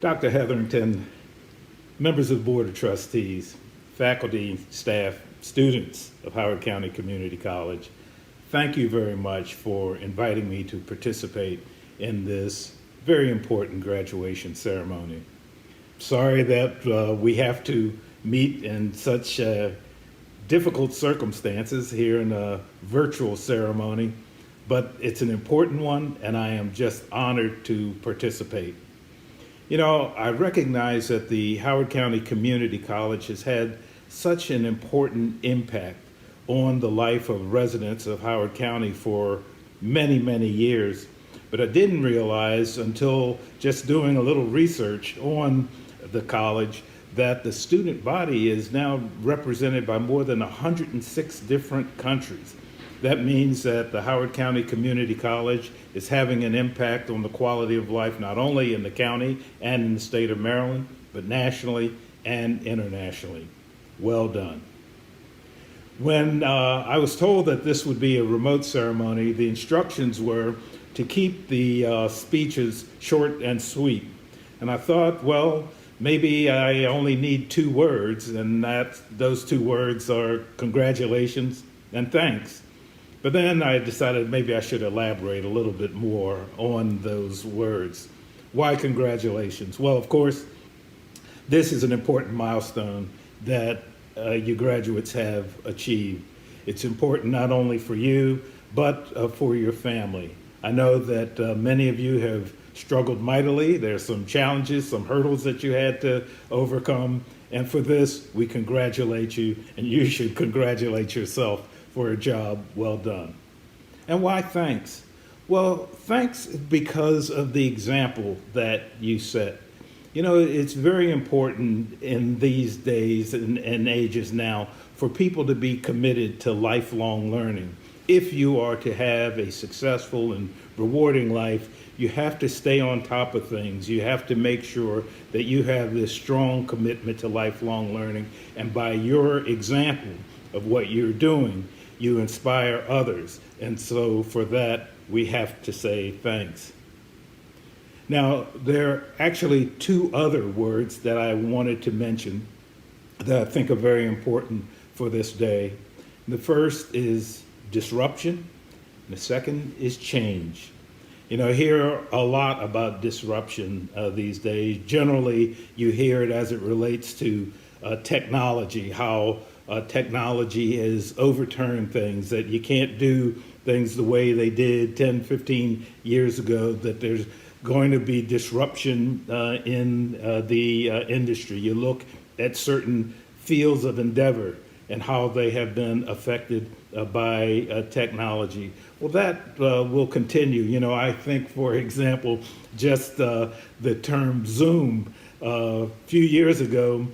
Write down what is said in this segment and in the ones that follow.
Dr. Hetherington, members of the Board of Trustees, faculty, staff, students of Howard County Community College, thank you very much for inviting me to participate in this very important graduation ceremony. Sorry that we have to meet in such difficult circumstances here in a virtual ceremony, but it's an important one and I am just honored to participate. You know, I recognize that the Howard County Community College has had such an important impact on the life of residents of Howard County for many, many years. But I didn't realize until just doing a little research on the college that the student body is now represented by more than 106 different countries. That means that the Howard County Community College is having an impact on the quality of life, not only in the county and in the state of Maryland, but nationally and internationally. Well done. When I was told that this would be a remote ceremony, the instructions were to keep the speeches short and sweet. And I thought, well, maybe I only need 2 words, and those 2 words are congratulations and thanks. But then I decided maybe I should elaborate a little bit more on those words. Why congratulations? Well, of course, this is an important milestone that you graduates have achieved. It's important not only for you, but for your family. I know that many of you have struggled mightily. There's some challenges, some hurdles that you had to overcome. And for this, we congratulate you, and you should congratulate yourself for a job well done. And why thanks? Well, thanks because of the example that you set. You know, it's very important in these days and ages now for people to be committed to lifelong learning. If you are to have a successful and rewarding life, you have to stay on top of things. You have to make sure that you have this strong commitment to lifelong learning. And by your example of what you're doing, you inspire others. And so for that, we have to say thanks. Now, there are actually 2 other words that I wanted to mention that I think are very important for this day. The first is disruption, and the second is change. You know, hear a lot about disruption these days. Generally, you hear it as it relates to technology, how technology has overturned things, that you can't do things the way they did 10, 15 years ago, that there's going to be disruption in the industry. You look at certain fields of endeavor and how they have been affected by technology. Well, that will continue. You know, I think, for example, just the term Zoom. A few years ago,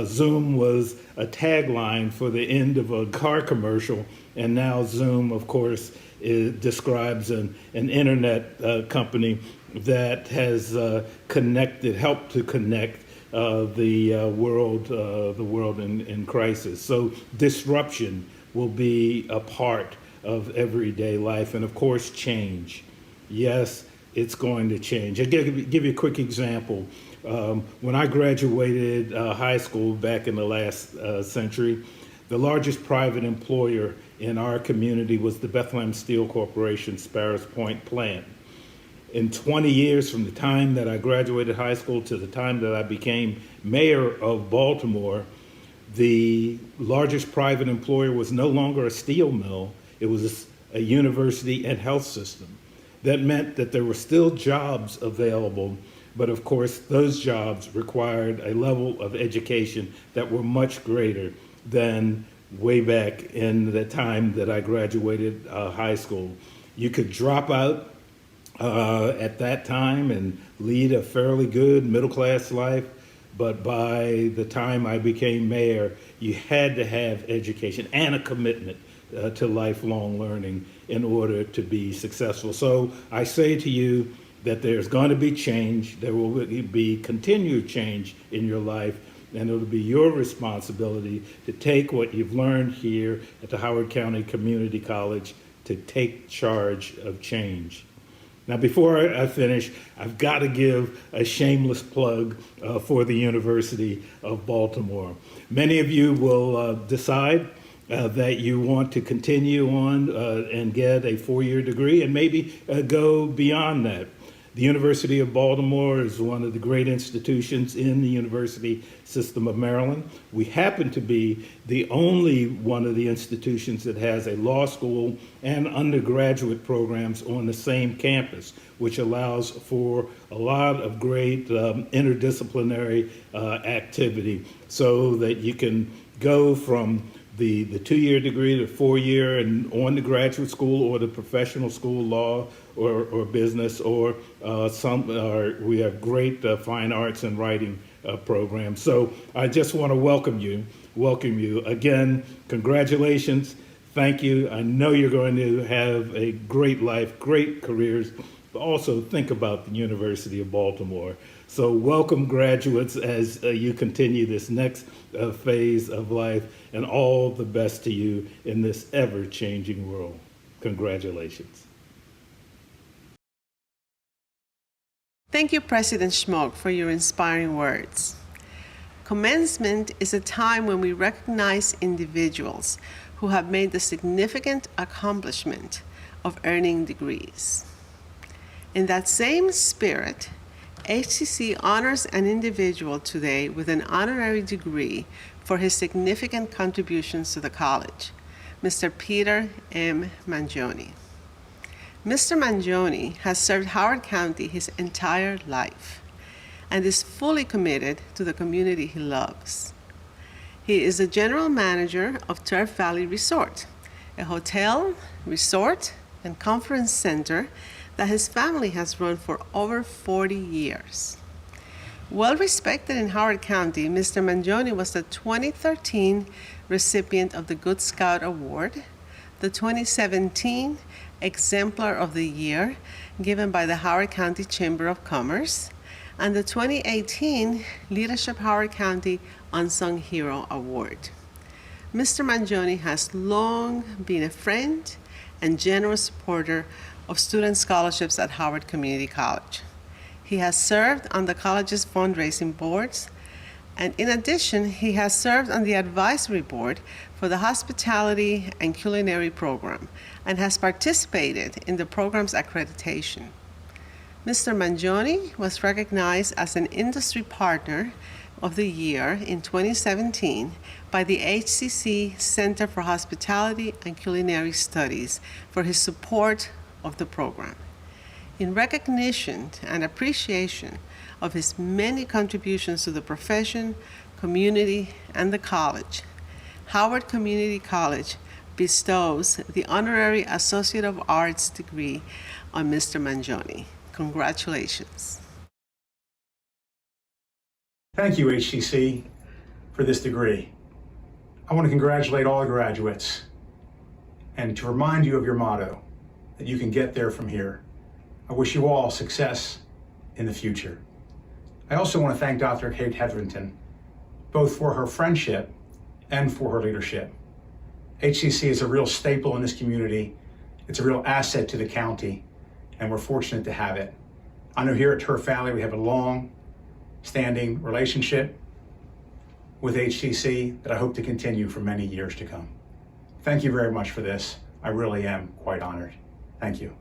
Zoom was a tagline for the end of a car commercial, and now Zoom, of course, describes an internet company that has helped to connect the world in crisis. So disruption will be a part of everyday life, and of course, change. Yes, it's going to change. I'll give you a quick example. When I graduated high school back in the last century, the largest private employer in our community was the Bethlehem Steel Corporation Sparrows Point plant. In 20 years from the time that I graduated high school to the time that I became mayor of Baltimore, the largest private employer was no longer a steel mill, it was a university and health system. That meant that there were still jobs available, but of course those jobs required a level of education that were much greater than way back in the time that I graduated high school. You could drop out at that time and lead a fairly good middle-class life, but by the time I became mayor, you had to have education and a commitment to lifelong learning in order to be successful. So I say to you that there's going to be change, there will be continued change in your life, and it'll be your responsibility to take what you've learned here at the Howard County Community College to take charge of change. Now, before I finish, I've got to give a shameless plug for the University of Baltimore. Many of you will decide that you want to continue on and get a four-year degree and maybe go beyond that. The University of Baltimore is one of the great institutions in the university system of Maryland. We happen to be the only one of the institutions that has a law school and undergraduate programs on the same campus, which allows for a lot of great interdisciplinary activity so that you can go from the two-year degree to four-year and on to graduate school or the professional school, law or business, or we have great fine arts and writing programs. So I just want to welcome you again. Congratulations. Thank you. I know you're going to have a great life, great careers, but also think about the University of Baltimore. So welcome, graduates, as you continue this next phase of life, and all the best to you in this ever-changing world. Congratulations. Thank you, President Schmoke, for your inspiring words. Commencement is a time when we recognize individuals who have made the significant accomplishment of earning degrees. In that same spirit, HCC honors an individual today with an honorary degree for his significant contributions to the college, Mr. Peter M. Mangione. Mr. Mangione has served Howard County his entire life and is fully committed to the community he loves. He is the general manager of Turf Valley Resort, a hotel, resort, and conference center that his family has run for over 40 years. Well respected in Howard County, Mr. Mangione was the 2013 recipient of the Good Scout Award, the 2017 Exemplar of the Year given by the Howard County Chamber of Commerce, and the 2018 Leadership Howard County Unsung Hero Award. Mr. Mangione has long been a friend and generous supporter of student scholarships at Howard Community College. He has served on the college's fundraising boards, and in addition, he has served on the advisory board for the hospitality and culinary program and has participated in the program's accreditation. Mr. Mangione was recognized as an Industry Partner of the Year in 2017 by the HCC Center for Hospitality and Culinary Studies for his support of the program. In recognition and appreciation of his many contributions to the profession, community, and the college, Howard Community College bestows the Honorary Associate of Arts degree on Mr. Mangione. Congratulations. Thank you, HCC, for this degree. I want to congratulate all the graduates and to remind you of your motto, that you can get there from here. I wish you all success in the future. I also want to thank Dr. Kate Hetherington, both for her friendship and for her leadership. HCC is a real staple in this community. It's a real asset to the county, and we're fortunate to have it. I know here at Turf Valley we have a long-standing relationship with HCC that I hope to continue for many years to come. Thank you very much for this. I really am quite honored. Thank you.